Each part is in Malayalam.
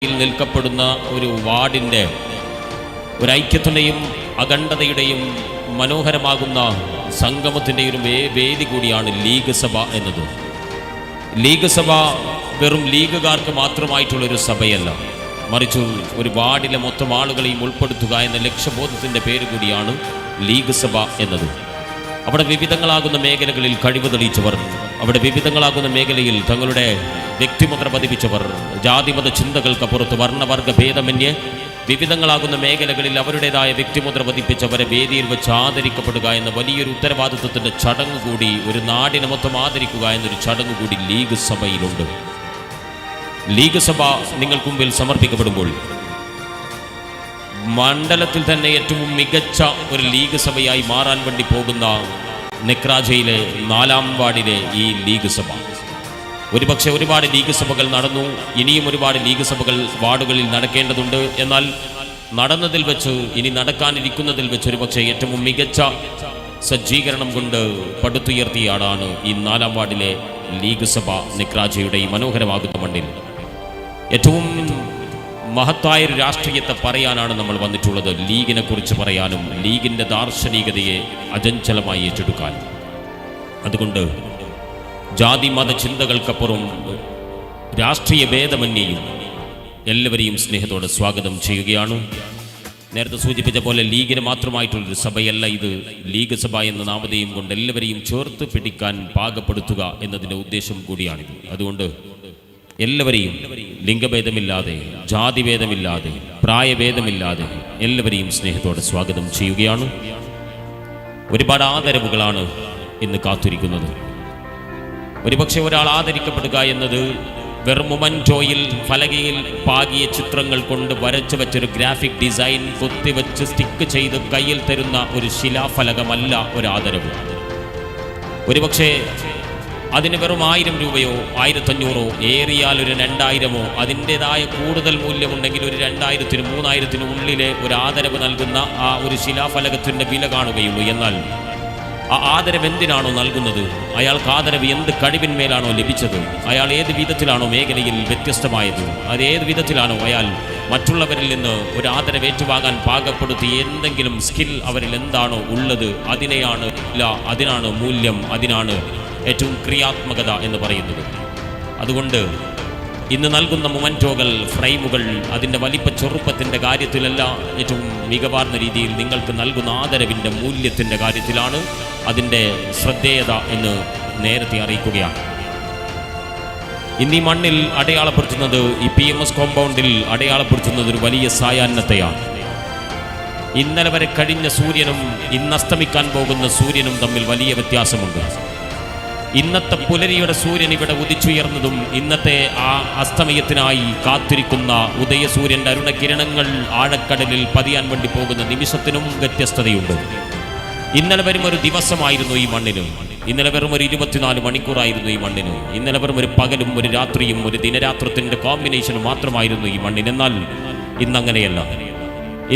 നിൽക്കപ്പെടുന്ന ഒരു വാർഡിൻ്റെ ഒരു ഐക്യത്തിൻ്റെയും അഖണ്ഡതയുടെയും മനോഹരമാകുന്ന സംഗമത്തിൻ്റെ ഒരു വേദി കൂടിയാണ് ലീഗ് സഭ എന്നത്. ലീഗ് സഭ വെറും ലീഗുകാർക്ക് മാത്രമായിട്ടുള്ളൊരു സഭയല്ല, മറിച്ച് ഒരു വാർഡിലെ മൊത്തം ആളുകളെയും ഉൾപ്പെടുത്തുക എന്ന ലക്ഷ്യബോധത്തിൻ്റെ പേര് കൂടിയാണ് ലീഗ് സഭ എന്നത്. അവിടെ വിവിധങ്ങളാകുന്ന മേഖലകളിൽ കഴിവ് തെളിയിച്ചവർ, അവിടെ വിവിധങ്ങളാകുന്ന മേഖലയിൽ തങ്ങളുടെ വ്യക്തിമുദ്ര പതിപ്പിച്ചവർ, ജാതിമത ചിന്തകൾക്കപ്പുറത്ത് വർണ്ണവർഗ ഭേദമന്യേ വിവിധങ്ങളാകുന്ന മേഖലകളിൽ അവരുടേതായ വ്യക്തിമുദ്ര പതിപ്പിച്ചവരെ വേദിയിൽ വെച്ച് ആദരിക്കപ്പെടുക എന്ന വലിയൊരു ഉത്തരവാദിത്വത്തിൻ്റെ ചടങ്ങ് കൂടി, ഒരു നാടിനെ മൊത്തം ആദരിക്കുക എന്നൊരു ചടങ്ങ് കൂടി ലീഗ് സഭയിലുണ്ട്. ലീഗ് സഭ നിങ്ങൾക്ക് മുമ്പിൽ സമർപ്പിക്കപ്പെടുമ്പോൾ മണ്ഡലത്തിൽ തന്നെ ഏറ്റവും മികച്ച ഒരു ലീഗ് സഭയായി മാറാൻ വേണ്ടി പോകുന്ന നെക്രാജയിലെ 4-ാം വാർഡിലെ ഈ ലീഗ് സഭ, ഒരുപക്ഷെ ഒരുപാട് ലീഗ് സഭകൾ നടന്നു, ഇനിയും ഒരുപാട് ലീഗ് സഭകൾ വാർഡുകളിൽ നടക്കേണ്ടതുണ്ട്. എന്നാൽ നടന്നതിൽ വെച്ച്, ഇനി നടക്കാനിരിക്കുന്നതിൽ വെച്ച് ഒരുപക്ഷെ ഏറ്റവും മികച്ച സജ്ജീകരണം കൊണ്ട് പടുത്തുയർത്തിയ ആളാണ് ഈ 4-ാം വാർഡിലെ ലീഗ് സഭ. നെക്രാജയുടെ ഈ മനോഹരമാകുന്ന മണ്ണിൽ ഏറ്റവും മഹത്തായൊരു രാഷ്ട്രീയത്തെ പറയാനാണ് നമ്മൾ വന്നിട്ടുള്ളത്. ലീഗിനെ കുറിച്ച് പറയാനും ലീഗിൻ്റെ ദാർശനികതയെ അചഞ്ചലമായി ഏറ്റെടുക്കാനും. അതുകൊണ്ട് ജാതി മത ചിന്തകൾക്കപ്പുറം രാഷ്ട്രീയ ഭേദമന്യേയും എല്ലാവരെയും സ്നേഹത്തോടെ സ്വാഗതം ചെയ്യുകയാണ്. നേരത്തെ സൂചിപ്പിച്ച പോലെ ലീഗിന് മാത്രമായിട്ടുള്ളൊരു സഭയല്ല ഇത്. ലീഗ് സഭ എന്ന നാമധേയം കൊണ്ട് എല്ലാവരെയും ചേർത്ത് പിടിക്കാൻ പാകപ്പെടുത്തുക എന്നതിൻ്റെ ഉദ്ദേശം കൂടിയാണിത്. അതുകൊണ്ട് എല്ലാവരെയും ലിംഗഭേദമില്ലാതെ, ജാതിഭേദമില്ലാതെ, പ്രായഭേദമില്ലാതെ എല്ലാവരെയും സ്നേഹത്തോടെ സ്വാഗതം ചെയ്യുകയാണ്. ഒരുപാട് ആദരവുകളാണ് ഇന്ന് കാത്തിരിക്കുന്നത്. ഒരുപക്ഷെ ഒരാൾ ആദരിക്കപ്പെടുക എന്നത് വെറും മൊമൻറ്റോയിൽ ഫലകയിൽ പാകിയ ചിത്രങ്ങൾ കൊണ്ട് വരച്ചു വെച്ചൊരു ഗ്രാഫിക് ഡിസൈൻ കൊത്തിവെച്ച് സ്റ്റിക്ക് ചെയ്ത് കയ്യിൽ തരുന്ന ഒരു ശിലാഫലകമല്ല ഒരു ആദരവ്. ഒരുപക്ഷെ അതിന് വെറും 1000 രൂപയോ 1500 ഏറിയാൽ ഒരു 2000 അതിൻ്റെതായ കൂടുതൽ മൂല്യമുണ്ടെങ്കിൽ ഒരു 2000-നും 3000-നും ഉള്ളിലെ ഒരു ആദരവ് നൽകുന്ന ആ ഒരു ശിലാഫലകത്തിൻ്റെ വില കാണുകയുള്ളൂ. എന്നാൽ ആ ആദരവ് എന്തിനാണോ നൽകുന്നത്, അയാൾക്ക് ആദരവ് എന്ത് കഴിവിന്മേലാണോ ലഭിച്ചത്, അയാൾ ഏത് വിധത്തിലാണോ മേഖലയിൽ വ്യത്യസ്തമായത്, അത് ഏത് വിധത്തിലാണോ അയാൾ മറ്റുള്ളവരിൽ നിന്ന് ഒരു ആദരവ് ഏറ്റുവാങ്ങാൻ പാകപ്പെടുത്തി എന്തെങ്കിലും സ്കിൽ അവരിൽ എന്താണോ ഉള്ളത്, അതിനാണ് മൂല്യം, അതിനാണ് ഏറ്റവും ക്രിയാത്മകത എന്ന് പറയുന്നത്. അതുകൊണ്ട് ഇന്ന് നൽകുന്ന മൊമൻറ്റോകൾ, ഫ്രെയിമുകൾ, അതിൻ്റെ വലിപ്പ ചെറുപ്പത്തിൻ്റെ കാര്യത്തിലല്ല, ഏറ്റവും മികവാർന്ന രീതിയിൽ നിങ്ങൾക്ക് നൽകുന്ന ആദരവിൻ്റെ മൂല്യത്തിൻ്റെ കാര്യത്തിലാണ് അതിൻ്റെ ശ്രദ്ധേയത എന്ന് നേരത്തെ അറിയിക്കുകയാണ്. ഇന്ന് ഈ മണ്ണിൽ അടയാളപ്പെടുത്തുന്നത്, ഈ PMS കോമ്പൗണ്ടിൽ അടയാളപ്പെടുത്തുന്നത് ഒരു വലിയ സായാഹ്നത്തെയാണ്. ഇന്നലെ വരെ കഴിഞ്ഞ സൂര്യനും ഇന്ന് അസ്തമിക്കാൻ പോകുന്ന സൂര്യനും തമ്മിൽ വലിയ വ്യത്യാസമുണ്ട്. ഇന്നത്തെ പുലരിയുടെ സൂര്യൻ ഇവിടെ ഉദിച്ചുയർന്നതും ഇന്നത്തെ ആ അസ്തമയത്തിനായി കാത്തിരിക്കുന്ന ഉദയസൂര്യൻ്റെ അരുണകിരണങ്ങൾ ആഴക്കടലിൽ പതിയാൻ വേണ്ടി പോകുന്ന നിമിഷത്തിനും വ്യത്യസ്തതയുണ്ട്. ഇന്നലെ വെറും ഒരു ദിവസമായിരുന്നു ഈ മണ്ണിന്, ഇന്നലെ വെറും ഒരു 24 മണിക്കൂറായിരുന്നു ഈ മണ്ണിന്, ഇന്നലെ വെറും ഒരു പകലും ഒരു രാത്രിയും ഒരു ദിനരാത്രത്തിൻ്റെ കോമ്പിനേഷനും മാത്രമായിരുന്നു ഈ മണ്ണിന്. എന്നാൽ ഇന്നങ്ങനെയല്ല.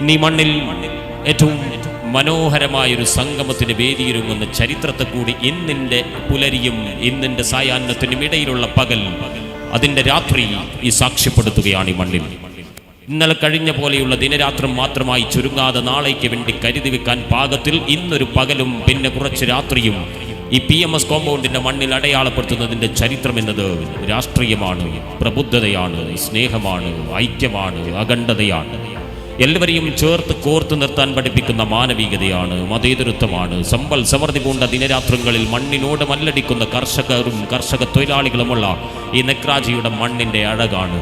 ഇന്ന് ഈ മണ്ണിൽ ഏറ്റവും മനോഹരമായൊരു സംഗമത്തിന് വേദിയൊരുങ്ങുന്ന ചരിത്രത്തെ കൂടി ഇന്നിൻ്റെ പുലരിയും ഇന്നിൻ്റെ സായാഹ്നത്തിനും ഇടയിലുള്ള പകൽ, അതിൻ്റെ രാത്രി ഈ സാക്ഷ്യപ്പെടുത്തുകയാണ് ഈ മണ്ണിൽ. ഇന്നലെ കഴിഞ്ഞ പോലെയുള്ള ദിനരാത്രം മാത്രമായി ചുരുങ്ങാതെ നാളേക്ക് വേണ്ടി കരുതി വെക്കാൻ പാകത്തിൽ ഇന്നൊരു പകലും പിന്നെ കുറച്ച് രാത്രിയും ഈ PMS കോമ്പൗണ്ടിൻ്റെ മണ്ണിൽ അടയാളപ്പെടുത്തുന്നതിൻ്റെ ചരിത്രം എന്നത് രാഷ്ട്രീയമാണ്, പ്രബുദ്ധതയാണ്, സ്നേഹമാണ്, ഐക്യമാണ്, അഖണ്ഡതയാണ്, എല്ലാവരെയും ചേർത്ത് കോർത്ത് നിർത്താൻ പഠിപ്പിക്കുന്ന മാനവികതയാണ്, മതേതരത്വമാണ്. സമ്പൽ സമൃദ്ധി പൂണ്ട ദിനരാത്രങ്ങളിൽ മണ്ണിനോട് മല്ലടിക്കുന്ന കർഷകരും കർഷക തൊഴിലാളികളുമുള്ള ഈ നെക്രാജിയുടെ മണ്ണിൻ്റെ അഴകാണ്.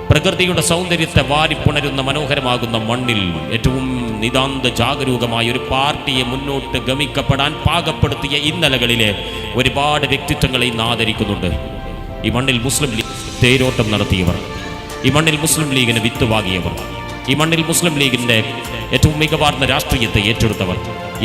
പ്രകൃതിയുടെ സൗന്ദര്യത്തെ വാരിപ്പുണരുന്ന മനോഹരമാകുന്ന മണ്ണിൽ ഏറ്റവും നിതാന്ത ജാഗരൂകമായ ഒരു പാർട്ടിയെ മുന്നോട്ട് ഗമിക്കപ്പെടാൻ പാകപ്പെടുത്തിയ ഇന്നലകളിലെ ഒരുപാട് വ്യക്തിത്വങ്ങളെ ഇന്ന് ആദരിക്കുന്നുണ്ട്. ഈ മണ്ണിൽ മുസ്ലിം ലീഗ് തേരോട്ടം നടത്തിയവർ, ഈ മണ്ണിൽ മുസ്ലിം ലീഗിന് വിത്തുവാങ്ങിയവർ, ഈ മണ്ണിൽ മുസ്ലിം ലീഗിൻ്റെ ഏറ്റവും മികവാർന്ന രാഷ്ട്രീയത്തെ ഏറ്റെടുത്തവർ,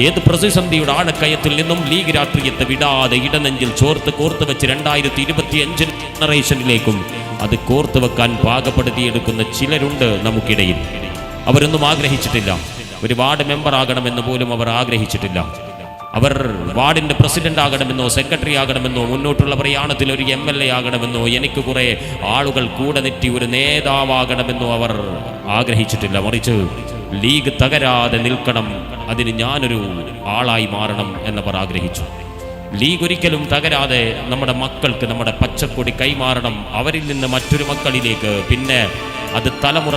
ഏത് പ്രതിസന്ധിയുടെ ആഴക്കയത്തിൽ നിന്നും ലീഗ് രാഷ്ട്രീയത്തെ വിടാതെ ഇടനെഞ്ചിൽ കോർത്ത് വെച്ച് 2025 ജനറേഷനിലേക്കും അത് കോർത്ത് വെക്കാൻ പാകപ്പെടുത്തിയെടുക്കുന്ന ചിലരുണ്ട് നമുക്കിടയിൽ. അവരൊന്നും ആഗ്രഹിച്ചിട്ടില്ല, ഒരു വാർഡ് മെമ്പർ ആകണമെന്ന് പോലും അവർ ആഗ്രഹിച്ചിട്ടില്ല. അവർ വാർഡിൻ്റെ പ്രസിഡന്റ് ആകണമെന്നോ സെക്രട്ടറി ആകണമെന്നോ മുന്നോട്ടുള്ള പ്രയാണത്തിൽ ഒരു MLA ആകണമെന്നോ എനിക്ക് കുറേ ആളുകൾ കൂടെ നെറ്റി ഒരു നേതാവാകണമെന്നോ അവർ ആഗ്രഹിച്ചിട്ടില്ല. മറിച്ച് ലീഗ് തകരാതെ നിൽക്കണം, അതിന് ഞാനൊരു ആളായി മാറണം എന്നവർ ആഗ്രഹിച്ചു. ലീഗ് ഒരിക്കലും തകരാതെ നമ്മുടെ മക്കൾക്ക് നമ്മുടെ പച്ചക്കൊടി കൈമാറണം, അവരിൽ നിന്ന് മറ്റൊരു മക്കളിലേക്ക്, പിന്നെ അത് തലമുറ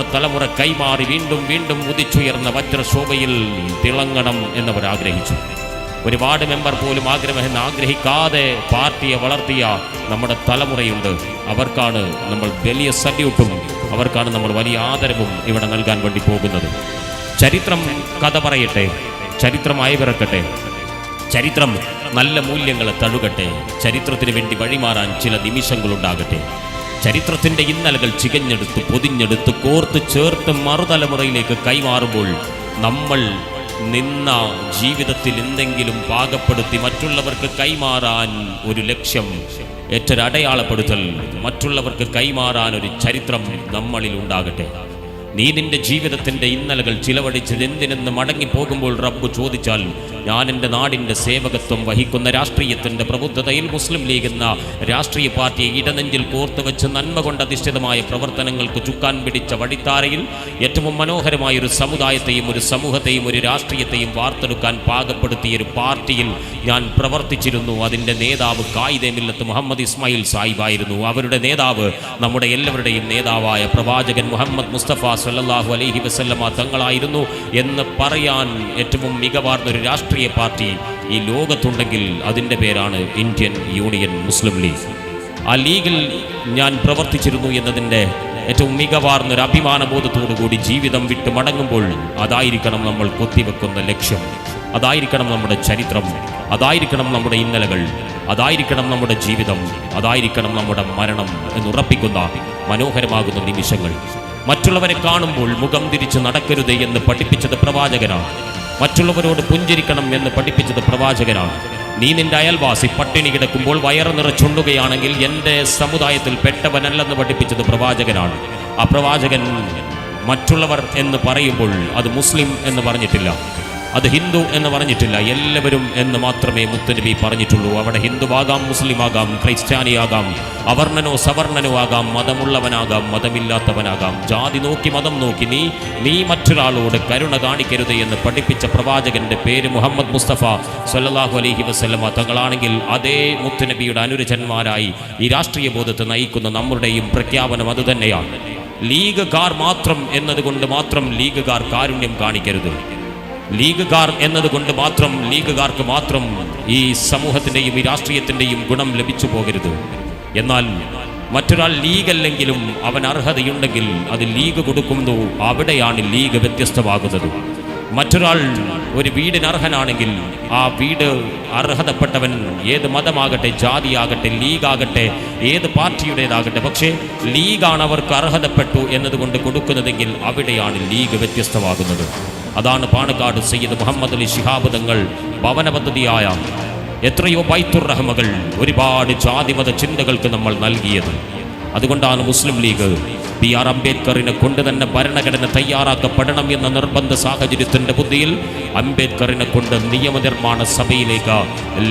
കൈമാറി വീണ്ടും വീണ്ടും ഉദിച്ചുയർന്ന വജ്രശോഭയിൽ തിളങ്ങണം എന്നവർ ആഗ്രഹിച്ചു. ഒരു വാർഡ് മെമ്പർ പോലും ആഗ്രഹിക്കാതെ പാർട്ടിയെ വളർത്തിയ നമ്മുടെ തലമുറയുണ്ട്. അവർക്കാണ് നമ്മൾ വലിയ സല്യൂട്ടും അവർക്കാണ് നമ്മൾ വലിയ ആദരവും ഇവിടെ നൽകാൻ വേണ്ടി പോകുന്നത്. ചരിത്രം കഥ പറയട്ടെ, ചരിത്രം അയവിറക്കട്ടെ, ചരിത്രം നല്ല മൂല്യങ്ങളെ തഴുകട്ടെ, ചരിത്രത്തിന് വേണ്ടി വഴിമാറാൻ ചില നിമിഷങ്ങളുണ്ടാകട്ടെ. ചരിത്രത്തിൻ്റെ ഇന്നലകൾ ചികഞ്ഞെടുത്ത് പൊതിഞ്ഞെടുത്ത് കോർത്ത് ചേർത്ത് മറുതലമുറയിലേക്ക് കൈമാറുമ്പോൾ നമ്മൾ നിന്ന ജീവിതത്തിൽ എന്തെങ്കിലും പാകപ്പെടുത്തി മറ്റുള്ളവർക്ക് കൈമാറാൻ ഒരു ലക്ഷ്യം, ഏറ്റൊരടയാളപ്പെടുത്തൽ, മറ്റുള്ളവർക്ക് കൈമാറാൻ ഒരു ചരിത്രം നമ്മളിൽ ഉണ്ടാകട്ടെ. നീ നിന്റെ ജീവിതത്തിൻ്റെ ഇന്നലകൾ ചിലവഴിച്ചത് എന്തിനെന്ന് മടങ്ങിപ്പോകുമ്പോൾ റബ്ബ് ചോദിച്ചാൽ, ഞാൻ എൻ്റെ നാടിൻ്റെ സേവകത്വം വഹിക്കുന്ന രാഷ്ട്രീയത്തിൻ്റെ പ്രബുദ്ധതയിൽ മുസ്ലിം ലീഗ് എന്ന രാഷ്ട്രീയ പാർട്ടിയെ ഇടനെഞ്ചിൽ കോർത്തു വെച്ച് നന്മ കൊണ്ട് അധിഷ്ഠിതമായ പ്രവർത്തനങ്ങൾക്ക് ചുക്കാൻ പിടിച്ച വഴിത്താരയിൽ ഏറ്റവും മനോഹരമായൊരു സമുദായത്തെയും ഒരു സമൂഹത്തെയും ഒരു രാഷ്ട്രീയത്തെയും വാർത്തെടുക്കാൻ പാകപ്പെടുത്തിയ ഒരു പാർട്ടിയിൽ ഞാൻ പ്രവർത്തിച്ചിരുന്നു. അതിൻ്റെ നേതാവ് ഖായിദെ മില്ലത്ത് മുഹമ്മദ് ഇസ്മായിൽ സാഹിബായിരുന്നു. അവരുടെ നേതാവ് നമ്മുടെ എല്ലാവരുടെയും നേതാവായ പ്രവാചകൻ മുഹമ്മദ് മുസ്തഫ സല്ലല്ലാഹു അലൈഹി വസല്ലമ തങ്ങളായിരുന്നു എന്ന് പറയാൻ ഏറ്റവും മികവാർന്നൊരു രാഷ്ട്രീയ പാർട്ടി ഈ ലോകത്തുണ്ടെങ്കിൽ അതിൻ്റെ പേരാണ് ഇന്ത്യൻ യൂണിയൻ മുസ്ലിം ലീഗ്. ആ ലീഗിൽ ഞാൻ പ്രവർത്തിച്ചിരുന്നു എന്നതിൻ്റെ ഏറ്റവും മികവാർന്നൊരു അഭിമാനബോധത്തോടുകൂടി ജീവിതം വിട്ട് മടങ്ങുമ്പോൾ അതായിരിക്കണം നമ്മൾ കൊത്തിവെക്കുന്ന ലക്ഷ്യം, അതായിരിക്കണം നമ്മുടെ ചരിത്രം, അതായിരിക്കണം നമ്മുടെ ഇന്നലകൾ, അതായിരിക്കണം നമ്മുടെ ജീവിതം, അതായിരിക്കണം നമ്മുടെ മരണം എന്നുറപ്പിക്കുന്ന മനോഹരമാകുന്ന നിമിഷങ്ങൾ. മറ്റുള്ളവരെ കാണുമ്പോൾ മുഖം തിരിച്ച് നടക്കരുത് എന്ന് പഠിപ്പിച്ചത് പ്രവാചകനാണ്. മറ്റുള്ളവരോട് പുഞ്ചിരിക്കണം എന്ന് പഠിപ്പിച്ചത് പ്രവാചകനാണ്. നീ നിന്റെ അയൽവാസി പട്ടിണി കിടക്കുമ്പോൾ വയറ് നിറച്ചുണ്ണുകയാണെങ്കിൽ എൻ്റെ സമുദായത്തിൽ പെട്ടവനല്ലെന്ന് പഠിപ്പിച്ചത് പ്രവാചകനാണ്. ആ പ്രവാചകൻ മറ്റുള്ളവർ എന്ന് പറയുമ്പോൾ അത് മുസ്ലിം എന്ന് പറഞ്ഞിട്ടില്ല, അത് ഹിന്ദു എന്ന് പറഞ്ഞിട്ടില്ല, എല്ലാവരും എന്ന് മാത്രമേ മുത്തുനബി പറഞ്ഞിട്ടുള്ളൂ. അവിടെ ഹിന്ദുവാകാം, മുസ്ലിമാകാം, ക്രിസ്ത്യാനിയാകാം, അവർണനോ സവർണനോ ആകാം, മതമുള്ളവനാകാം, മതമില്ലാത്തവനാകാം, ജാതി നോക്കി മതം നോക്കി നീ മറ്റൊരാളോട് കരുണ കാണിക്കരുത് എന്ന് പഠിപ്പിച്ച പ്രവാചകന്റെ പേര് മുഹമ്മദ് മുസ്തഫ സല്ലല്ലാഹു അലൈഹി വസല്ലമ തങ്ങളാണെങ്കിൽ അതേ മുത്തുനബിയുടെ അനുരജന്മാരായി ഈ രാഷ്ട്രീയ ബോധത്തെ നയിക്കുന്ന നമ്മുടെയും പ്രഖ്യാപനം അതുതന്നെയാണ്. ലീഗുകാർ മാത്രം എന്നതുകൊണ്ട് മാത്രം ലീഗുകാർ കാരുണ്യം കാണിക്കരുത്. ലീഗുകാർ എന്നതുകൊണ്ട് മാത്രം ലീഗുകാർക്ക് മാത്രം ഈ സമൂഹത്തിൻ്റെയും ഈ രാഷ്ട്രീയത്തിൻ്റെയും ഗുണം ലഭിച്ചു പോകരുത്. എന്നാൽ മറ്റൊരാൾ ലീഗല്ലെങ്കിലും അവൻ അർഹതയുണ്ടെങ്കിൽ അത് ലീഗ് കൊടുക്കുന്നു, അവിടെയാണ് ലീഗ് വ്യത്യസ്തമാകുന്നത്. മറ്റൊരാൾ ഒരു വീടിന് അർഹനാണെങ്കിൽ ആ വീട് അർഹതപ്പെട്ടവൻ ഏത് മതമാകട്ടെ, ജാതിയാകട്ടെ, ലീഗാകട്ടെ, ഏത് പാർട്ടിയുടേതാകട്ടെ, പക്ഷേ ലീഗാണ് അവർക്ക് അർഹതപ്പെട്ടു എന്നതുകൊണ്ട് കൊടുക്കുന്നതെങ്കിൽ അവിടെയാണ് ലീഗ് വ്യത്യസ്തമാകുന്നത്. അതാണ് പാണക്കാട് സയ്യിദ് മുഹമ്മദ് അലി ശിഹാബ് തങ്ങൾ ഭവന പദ്ധതിയായ എത്രയോ ബൈത്തുർ റഹ്മകൾ ഒരുപാട് ജാതിമത ചിന്തകൾക്ക് നമ്മൾ നൽകിയത്. അതുകൊണ്ടാണ് മുസ്ലിം ലീഗ് BR അംബേദ്കറിനെ കൊണ്ട് തന്നെ ഭരണഘടന തയ്യാറാക്കപ്പെടണം എന്ന നിർബന്ധ സാഹചര്യത്തിൻ്റെ ബുദ്ധിയിൽ അംബേദ്കറിനെ കൊണ്ട് നിയമനിർമ്മാണ സഭയിലേക്ക്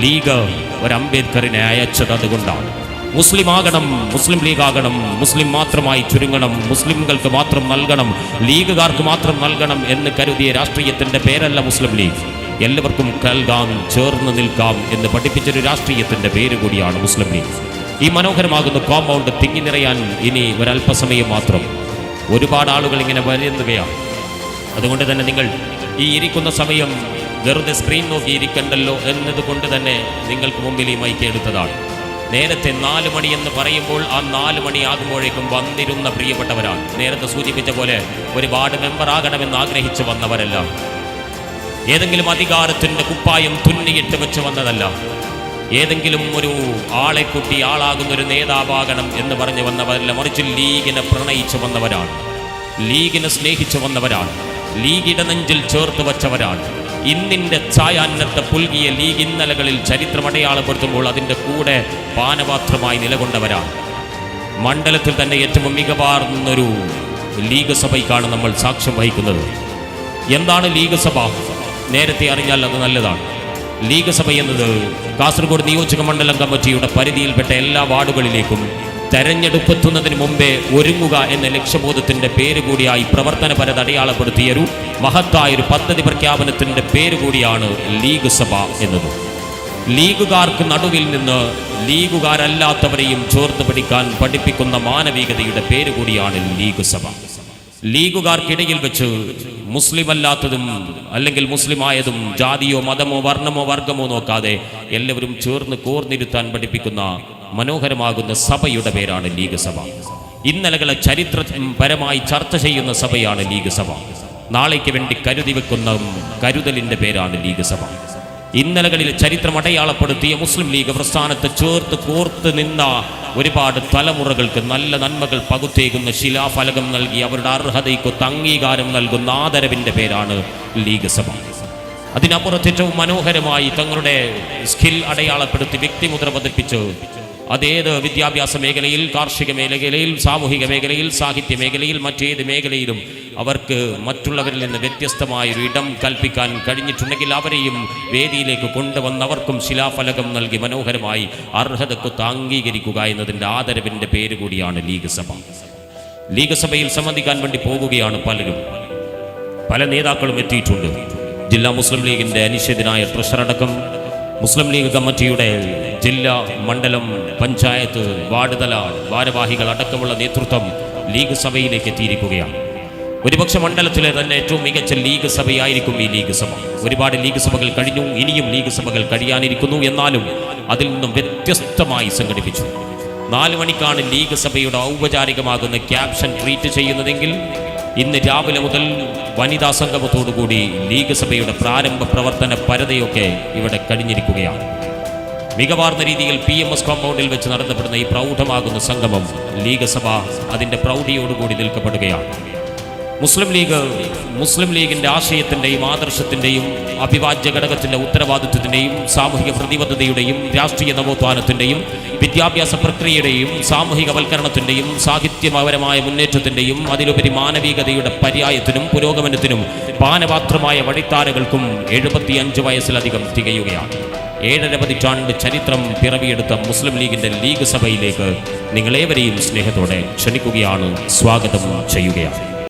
ലീഗ് ഒരു അംബേദ്കറിനെ അയച്ചത്. അതുകൊണ്ടാണ് മുസ്ലിം ആകണം, മുസ്ലിം ലീഗ് ആകണം, മുസ്ലിം മാത്രമായി ചുരുങ്ങണം, മുസ്ലിംകൾക്ക് മാത്രം നൽകണം, ലീഗുകാർക്ക് മാത്രം നൽകണം എന്ന് കരുതിയ രാഷ്ട്രീയത്തിൻ്റെ പേരല്ല മുസ്ലിം ലീഗ്. എല്ലാവർക്കും കൽകാം, ചേർന്ന് നിൽക്കാം എന്ന് പഠിപ്പിച്ചൊരു രാഷ്ട്രീയത്തിൻ്റെ പേര് കൂടിയാണ് മുസ്ലിം ലീഗ്. ഈ മനോഹരമാകുന്ന കോമ്പൗണ്ട് തിങ്ങി നിറയാൻ ഇനി ഒരല്പസമയം മാത്രം. ഒരുപാട് ആളുകൾ ഇങ്ങനെ വരുന്നവയാണ്. അതുകൊണ്ട് തന്നെ നിങ്ങൾ ഈ ഇരിക്കുന്ന സമയം വെറുതെ സ്ക്രീൻ നോക്കി ഇരിക്കണ്ടല്ലോ എന്നതുകൊണ്ട് തന്നെ നിങ്ങൾക്ക് മുമ്പിൽ ഈ മൈക്ക് എടുത്തതാണ്. നേരത്തെ 4 മണി എന്ന് പറയുമ്പോൾ ആ 4 മണിയാകുമ്പോഴേക്കും വന്നിരുന്ന പ്രിയപ്പെട്ടവരാണ്. നേരത്തെ സൂചിപ്പിച്ച പോലെ ഒരു വാർഡ് മെമ്പർ ആകണമെന്ന് ആഗ്രഹിച്ചു വന്നവരല്ല, ഏതെങ്കിലും അധികാരത്തിൻ്റെ കുപ്പായം തുന്നിയിട്ട് വെച്ച് വന്നതല്ല, ഏതെങ്കിലും ഒരു ആളെ കുട്ടി ആളാകുന്നൊരു നേതാവാകണം എന്ന് പറഞ്ഞു വന്നവരല്ല, മറിച്ച് ലീഗിനെ പ്രണയിച്ചു വന്നവരാണ്, ലീഗിനെ സ്നേഹിച്ചു വന്നവരാണ്, ലീഗിന്റെ നെഞ്ചിൽ ചേർത്ത് വച്ചവരാണ്. ഇന്നിൻ്റെ ഛായാന്നത്തെ പുൽകിയ ലീഗ് ഇന്നലകളിൽ ചരിത്രം അടയാളപ്പെടുത്തുമ്പോൾ അതിൻ്റെ കൂടെ പാനപാത്രമായി നിലകൊണ്ടവരാണ്. മണ്ഡലത്തിൽ തന്നെ ഏറ്റവും മികവാർന്നൊരു ലീഗ് സഭയ്ക്കാണ് നമ്മൾ സാക്ഷ്യം വഹിക്കുന്നത്. എന്താണ് ലീഗ് സഭ? നേരത്തെ അറിഞ്ഞാൽ അത് നല്ലതാണ്. ലീഗ് സഭ എന്നത് കാസർഗോഡ് നിയോജക മണ്ഡലം കമ്മിറ്റിയുടെ പരിധിയിൽപ്പെട്ട എല്ലാ വാർഡുകളിലേക്കും തെരഞ്ഞെടുപ്പെത്തുന്നതിന് മുമ്പേ ഒരുങ്ങുക എന്ന ലക്ഷ്യബോധത്തിൻ്റെ പേര് കൂടിയായി പ്രവർത്തനപരത അടയാളപ്പെടുത്തിയൊരു മഹത്തായൊരു പദ്ധതി പ്രഖ്യാപനത്തിൻ്റെ പേര് കൂടിയാണ് ലീഗ് സഭ എന്നത്. ലീഗുകാർക്ക് നടുവിൽ നിന്ന് ലീഗുകാരല്ലാത്തവരെയും ചേർത്ത് പഠിപ്പിക്കുന്ന മാനവികതയുടെ പേര് കൂടിയാണ് ലീഗ് സഭ. ലീഗുകാർക്കിടയിൽ വെച്ച് മുസ്ലിം അല്ലാത്തതും അല്ലെങ്കിൽ മുസ്ലിമായതും ജാതിയോ മതമോ വർണ്ണമോ വർഗമോ നോക്കാതെ എല്ലാവരും ചേർന്ന് കോർന്നിരുത്താൻ പഠിപ്പിക്കുന്ന മനോഹരമാകുന്ന സഭയുടെ പേരാണ് ലീഗ് സഭ. ഇന്നലകളെ ചരിത്രപരമായി ചർച്ച ചെയ്യുന്ന സഭയാണ് ലീഗ് സഭ. നാളേക്ക് വേണ്ടി കരുതി വെക്കുന്ന കരുതലിൻ്റെ പേരാണ് ലീഗ് സഭ. ഇന്നലകളിൽ ചരിത്രം അടയാളപ്പെടുത്തിയ മുസ്ലിം ലീഗ് പ്രസ്ഥാനത്തെ ചേർത്ത് കോർത്ത് നിന്ന ഒരുപാട് തലമുറകൾക്ക് നല്ല നന്മകൾ പകുത്തേകുന്ന ശിലാഫലകം നൽകി അവരുടെ അർഹതയ്ക്കൊത്ത് അംഗീകാരം നൽകുന്ന ആദരവിൻ്റെ പേരാണ് ലീഗ് സഭ. അതിനപ്പുറത്ത് ഏറ്റവും മനോഹരമായി തങ്ങളുടെ സ്കിൽ അടയാളപ്പെടുത്തി വ്യക്തിമുദ്ര പതിപ്പിച്ച് അതേത് വിദ്യാഭ്യാസ മേഖലയിൽ, കാർഷിക മേഖലയിൽ, സാമൂഹിക മേഖലയിൽ, സാഹിത്യ മേഖലയിൽ, മറ്റേത് മേഖലയിലും അവർക്ക് മറ്റുള്ളവരിൽ നിന്ന് വ്യത്യസ്തമായൊരു ഇടം കൽപ്പിക്കാൻ കഴിഞ്ഞിട്ടുണ്ടെങ്കിൽ അവരെയും വേദിയിലേക്ക് കൊണ്ടുവന്നവർക്കും ശിലാഫലകം നൽകി മനോഹരമായി അർഹതക്കൊത്ത് അംഗീകരിക്കുക എന്നതിൻ്റെ ആദരവിൻ്റെ പേര് കൂടിയാണ് ലീഗ് സഭ. ലീഗ് സഭയിൽ സംബന്ധിക്കാൻ വേണ്ടി പോകുകയാണ് പലരും. പല നേതാക്കളും എത്തിയിട്ടുണ്ട്. ജില്ലാ മുസ്ലിം ലീഗിൻ്റെ അനിശ്ചിതനായ ട്രഷറടക്കം മുസ്ലിം ലീഗ് കമ്മിറ്റിയുടെ ജില്ലാ, മണ്ഡലം, പഞ്ചായത്ത്, വാർഡ് തല ഭാരവാഹികൾ അടക്കമുള്ള നേതൃത്വം ലീഗ് സഭയിലേക്ക് എത്തിയിരിക്കുകയാണ്. ഒരുപക്ഷെ മണ്ഡലത്തിലെ തന്നെ ഏറ്റവും മികച്ച ലീഗ് സഭയായിരിക്കും ഈ ലീഗ് സഭ. ഒരുപാട് ലീഗ് സഭകൾ കഴിഞ്ഞു, ഇനിയും ലീഗ് സഭകൾ കഴിയാനിരിക്കുന്നു. എന്നാലും അതിൽ നിന്നും വ്യത്യസ്തമായി സംഘടിപ്പിച്ചു. 4 മണിക്കാണ് ലീഗ് സഭയുടെ ഔപചാരികമാകുന്ന ക്യാപ്ഷൻ ട്രീറ്റ് ചെയ്യുന്നതെങ്കിൽ ഇന്ന് രാവിലെ മുതൽ വനിതാ സംഗമത്തോടുകൂടി ലീഗ് സഭയുടെ പ്രാരംഭ പ്രവർത്തന പരതയൊക്കെ ഇവിടെ കഴിഞ്ഞിരിക്കുകയാണ്. മികവാർന്ന രീതിയിൽ PMS കോമ്പൗണ്ടിൽ വെച്ച് നടത്തപ്പെടുന്ന ഈ പ്രൗഢമാകുന്ന സംഗമം ലീഗ് സഭ അതിൻ്റെ പ്രൗഢിയോടുകൂടി നിൽക്കപ്പെടുകയാണ്. മുസ്ലിം ലീഗിൻ്റെ ആശയത്തിൻ്റെയും ആദർശത്തിൻ്റെയും അവിഭാജ്യ ഘടകത്തിൻ്റെ ഉത്തരവാദിത്വത്തിൻ്റെയും സാമൂഹിക പ്രതിബദ്ധതയുടെയും രാഷ്ട്രീയ നവോത്ഥാനത്തിൻ്റെയും വിദ്യാഭ്യാസ പ്രക്രിയയുടെയും സാമൂഹികവൽക്കരണത്തിൻ്റെയും സാഹിത്യപരമായ മുന്നേറ്റത്തിൻ്റെയും അതിലുപരി മാനവികതയുടെ പര്യായത്തിനും പുരോഗമനത്തിനും പാനപാത്രമായ വഴിത്താരകൾക്കും 75 വയസ്സിലധികം തികയുകയാണ്. 7.5 പതിറ്റാണ്ട് ചരിത്രം പിറവിയെടുത്ത മുസ്ലിം ലീഗിൻ്റെ ലീഗ് സഭയിലേക്ക് നിങ്ങളേവരെയും സ്നേഹത്തോടെ ക്ഷണിക്കുകയാണ്, സ്വാഗതം ചെയ്യുകയാണ്.